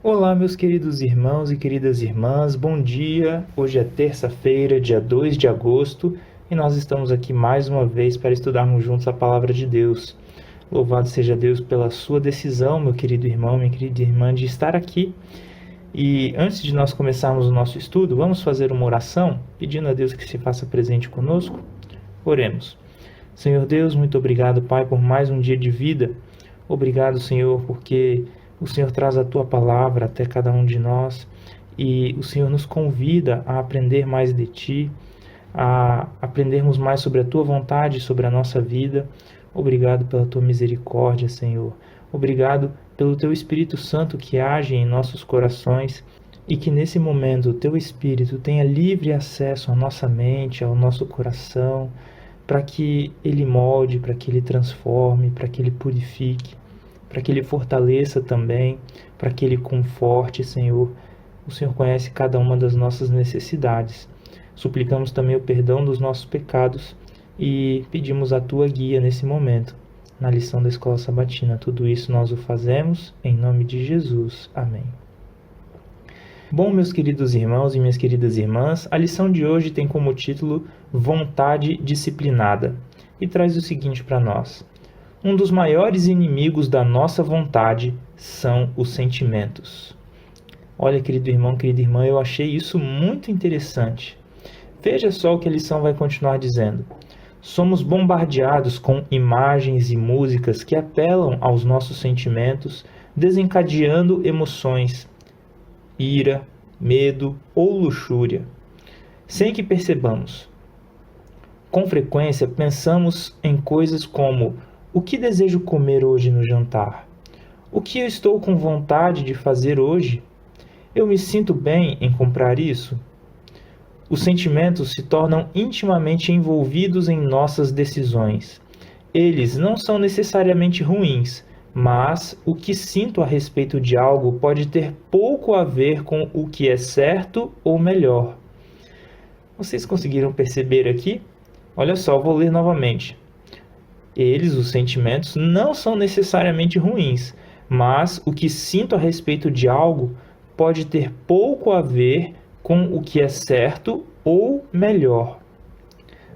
Olá, meus queridos irmãos e queridas irmãs, bom dia. Hoje é terça-feira, dia 2 de agosto, e nós estamos aqui mais uma vez para estudarmos juntos a Palavra de Deus. Louvado seja Deus pela sua decisão, meu querido irmão, minha querida irmã, de estar aqui. E antes de nós começarmos o nosso estudo, vamos fazer uma oração, pedindo a Deus que se faça presente conosco? Oremos. Senhor Deus, muito obrigado, Pai, por mais um dia de vida. Obrigado, Senhor, porque o Senhor traz a Tua palavra até cada um de nós e o Senhor nos convida a aprender mais de Ti, a aprendermos mais sobre a Tua vontade, sobre a nossa vida. Obrigado pela Tua misericórdia, Senhor. Obrigado pelo Teu Espírito Santo que age em nossos corações e que nesse momento o Teu Espírito tenha livre acesso à nossa mente, ao nosso coração, para que Ele molde, para que Ele transforme, para que Ele purifique, para que Ele fortaleça também, para que Ele conforte, Senhor. O Senhor conhece cada uma das nossas necessidades. Suplicamos também o perdão dos nossos pecados e pedimos a Tua guia nesse momento, na lição da Escola Sabatina. Tudo isso nós o fazemos em nome de Jesus. Amém. Bom, meus queridos irmãos e minhas queridas irmãs, a lição de hoje tem como título Vontade Disciplinada e traz o seguinte para nós. Um dos maiores inimigos da nossa vontade são os sentimentos. Olha, querido irmão, querida irmã, eu achei isso muito interessante. Veja só o que a lição vai continuar dizendo. Somos bombardeados com imagens e músicas que apelam aos nossos sentimentos, desencadeando emoções, ira, medo ou luxúria, sem que percebamos. Com frequência, pensamos em coisas como: o que desejo comer hoje no jantar? O que eu estou com vontade de fazer hoje? Eu me sinto bem em comprar isso? Os sentimentos se tornam intimamente envolvidos em nossas decisões. Eles não são necessariamente ruins, mas o que sinto a respeito de algo pode ter pouco a ver com o que é certo ou melhor. Vocês conseguiram perceber aqui? Olha só, vou ler novamente. Eles, os sentimentos, não são necessariamente ruins, mas o que sinto a respeito de algo pode ter pouco a ver com o que é certo ou melhor.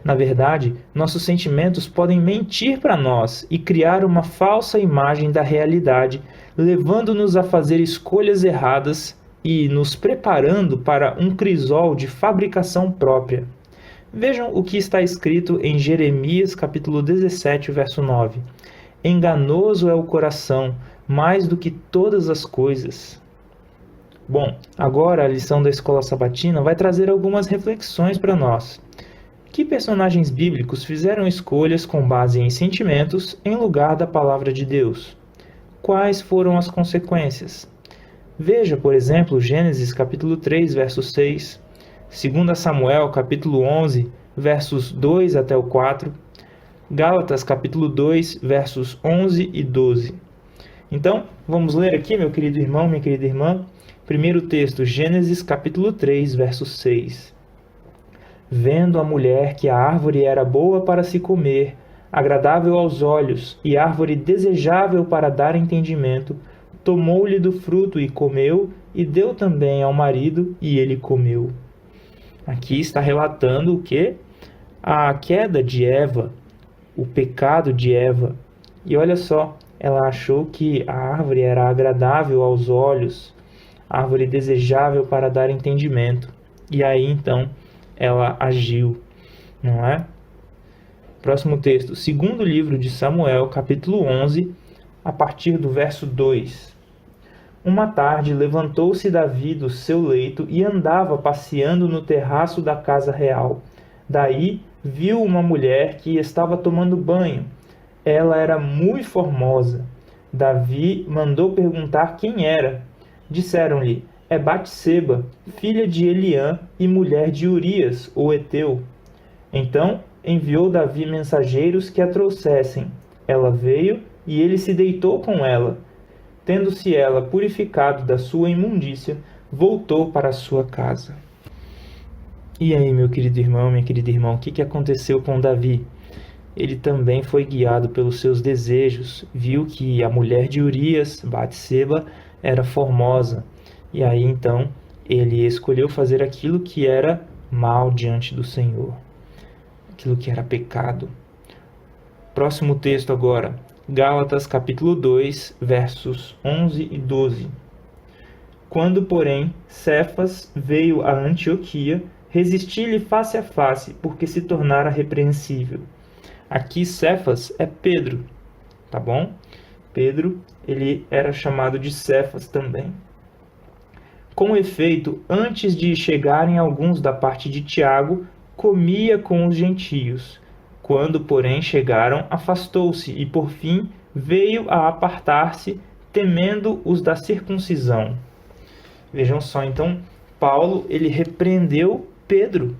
Na verdade, nossos sentimentos podem mentir para nós e criar uma falsa imagem da realidade, levando-nos a fazer escolhas erradas e nos preparando para um crisol de fabricação própria. Vejam o que está escrito em Jeremias capítulo 17, verso 9. Enganoso é o coração, mais do que todas as coisas. Bom, agora a lição da Escola Sabatina vai trazer algumas reflexões para nós. Que personagens bíblicos fizeram escolhas com base em sentimentos em lugar da palavra de Deus? Quais foram as consequências? Veja, por exemplo, Gênesis capítulo 3, verso 6, 2 Samuel capítulo 11, versos 2 até o 4, Gálatas capítulo 2, versos 11 e 12. Então, vamos ler aqui, meu querido irmão, minha querida irmã, primeiro texto, Gênesis capítulo 3, verso 6. Vendo a mulher que a árvore era boa para se comer, agradável aos olhos e árvore desejável para dar entendimento, tomou-lhe do fruto e comeu, e deu também ao marido, e ele comeu. Aqui está relatando o quê? A queda de Eva, o pecado de Eva. E olha só, ela achou que a árvore era agradável aos olhos, árvore desejável para dar entendimento. E aí então ela agiu, não é? Próximo texto, segundo livro de Samuel, capítulo 11, a partir do verso 2. Uma tarde levantou-se Davi do seu leito e andava passeando no terraço da casa real. Daí viu uma mulher que estava tomando banho. Ela era muito formosa. Davi mandou perguntar quem era. Disseram-lhe: é Batseba, filha de Eliã e mulher de Urias, o heteu. Então enviou Davi mensageiros que a trouxessem. Ela veio e ele se deitou com ela. Tendo-se ela purificado da sua imundícia, voltou para a sua casa. E aí, meu querido irmão, minha querida irmã, o que aconteceu com Davi? Ele também foi guiado pelos seus desejos, viu que a mulher de Urias, Batseba, era formosa. E aí então ele escolheu fazer aquilo que era mal diante do Senhor, aquilo que era pecado. Próximo texto agora, Gálatas capítulo 2, versos 11 e 12. Quando, porém, Cefas veio a Antioquia, resisti-lhe face a face, porque se tornara repreensível. Aqui Cefas é Pedro, tá bom? Pedro, ele era chamado de Cefas também. Com efeito, antes de chegarem alguns da parte de Tiago, comia com os gentios. Quando, porém, chegaram, afastou-se e, por fim, veio a apartar-se, temendo os da circuncisão. Vejam só, então, Paulo, ele repreendeu Pedro,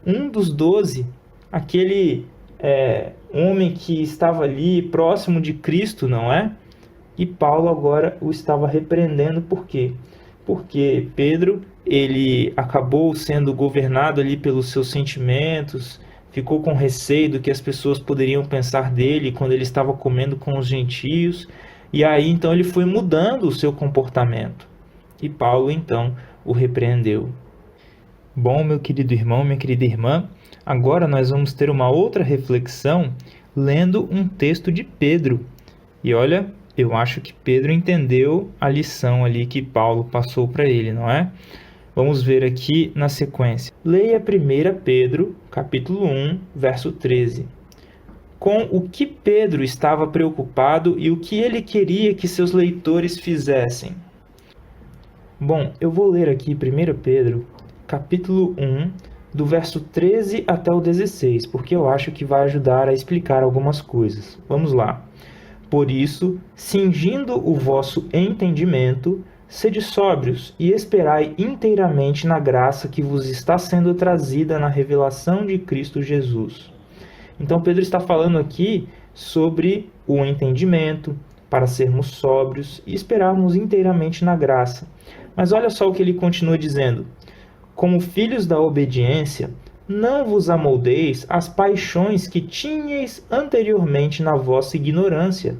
um dos 12, aquele homem que estava ali próximo de Cristo, não é? E Paulo agora o estava repreendendo, por quê? Porque Pedro, ele acabou sendo governado ali pelos seus sentimentos, ficou com receio do que as pessoas poderiam pensar dele quando ele estava comendo com os gentios, e aí então ele foi mudando o seu comportamento. E Paulo então o repreendeu. Bom, meu querido irmão, minha querida irmã, agora nós vamos ter uma outra reflexão lendo um texto de Pedro. E olha, eu acho que Pedro entendeu a lição ali que Paulo passou para ele, não é? Vamos ver aqui na sequência. Leia 1 Pedro, capítulo 1, verso 13. Com o que Pedro estava preocupado e o que ele queria que seus leitores fizessem. Bom, eu vou ler aqui 1 Pedro, capítulo 1, do verso 13 até o 16, porque eu acho que vai ajudar a explicar algumas coisas. Vamos lá. Por isso, cingindo o vosso entendimento, sede sóbrios e esperai inteiramente na graça que vos está sendo trazida na revelação de Cristo Jesus. Então, Pedro está falando aqui sobre o entendimento, para sermos sóbrios e esperarmos inteiramente na graça. Mas olha só o que ele continua dizendo. Como filhos da obediência, não vos amoldeis às paixões que tinhais anteriormente na vossa ignorância.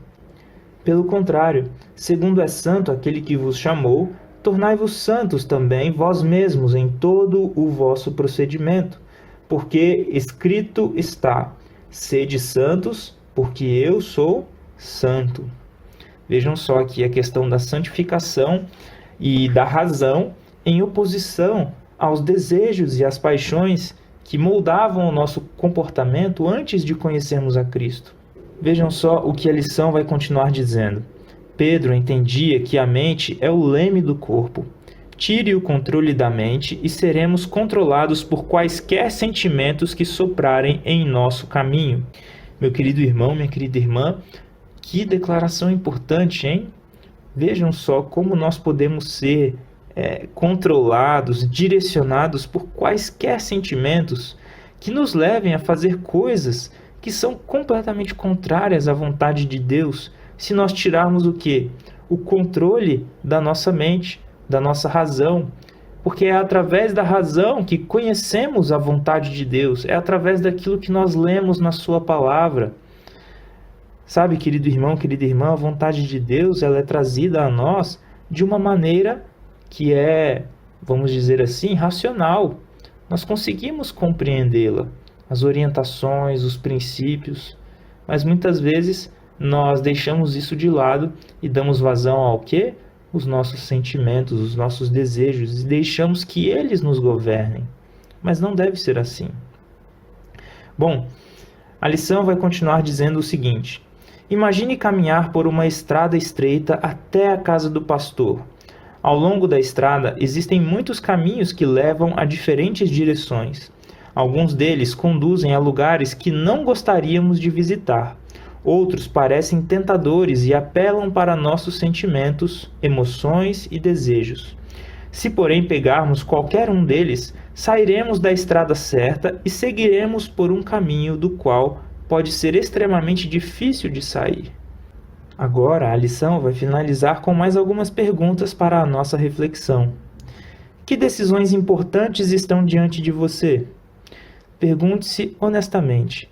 Pelo contrário, segundo é santo aquele que vos chamou, tornai-vos santos também vós mesmos em todo o vosso procedimento, porque escrito está: sede santos, porque eu sou santo. Vejam só aqui a questão da santificação e da razão em oposição aos desejos e às paixões que moldavam o nosso comportamento antes de conhecermos a Cristo. Vejam só o que a lição vai continuar dizendo. Pedro entendia que a mente é o leme do corpo. Tire o controle da mente e seremos controlados por quaisquer sentimentos que soprarem em nosso caminho. Meu querido irmão, minha querida irmã, que declaração importante, hein? Vejam só como nós podemos ser controlados, direcionados por quaisquer sentimentos que nos levem a fazer coisas que são completamente contrárias à vontade de Deus, se nós tirarmos o quê? O controle da nossa mente, da nossa razão, porque é através da razão que conhecemos a vontade de Deus, é através daquilo que nós lemos na sua palavra. Sabe, querido irmão, querida irmã, a vontade de Deus, ela é trazida a nós de uma maneira que é, vamos dizer assim, racional. Nós conseguimos compreendê-la, as orientações, os princípios, mas muitas vezes nós deixamos isso de lado e damos vazão ao quê? Os nossos sentimentos, os nossos desejos, e deixamos que eles nos governem. Mas não deve ser assim. Bom, a lição vai continuar dizendo o seguinte: imagine caminhar por uma estrada estreita até a casa do pastor. Ao longo da estrada existem muitos caminhos que levam a diferentes direções. Alguns deles conduzem a lugares que não gostaríamos de visitar. Outros parecem tentadores e apelam para nossos sentimentos, emoções e desejos. Se, porém, pegarmos qualquer um deles, sairemos da estrada certa e seguiremos por um caminho do qual pode ser extremamente difícil de sair. Agora, a lição vai finalizar com mais algumas perguntas para a nossa reflexão. Que decisões importantes estão diante de você? Pergunte-se honestamente: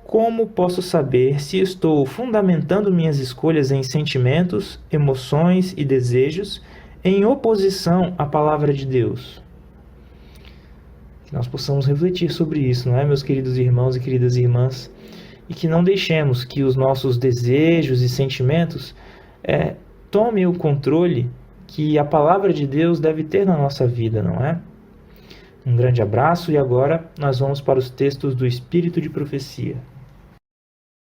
como posso saber se estou fundamentando minhas escolhas em sentimentos, emoções e desejos, em oposição à palavra de Deus? Que nós possamos refletir sobre isso, não é, meus queridos irmãos e queridas irmãs? E que não deixemos que os nossos desejos e sentimentos tomem o controle que a palavra de Deus deve ter na nossa vida, não é? Um grande abraço e agora nós vamos para os textos do Espírito de Profecia.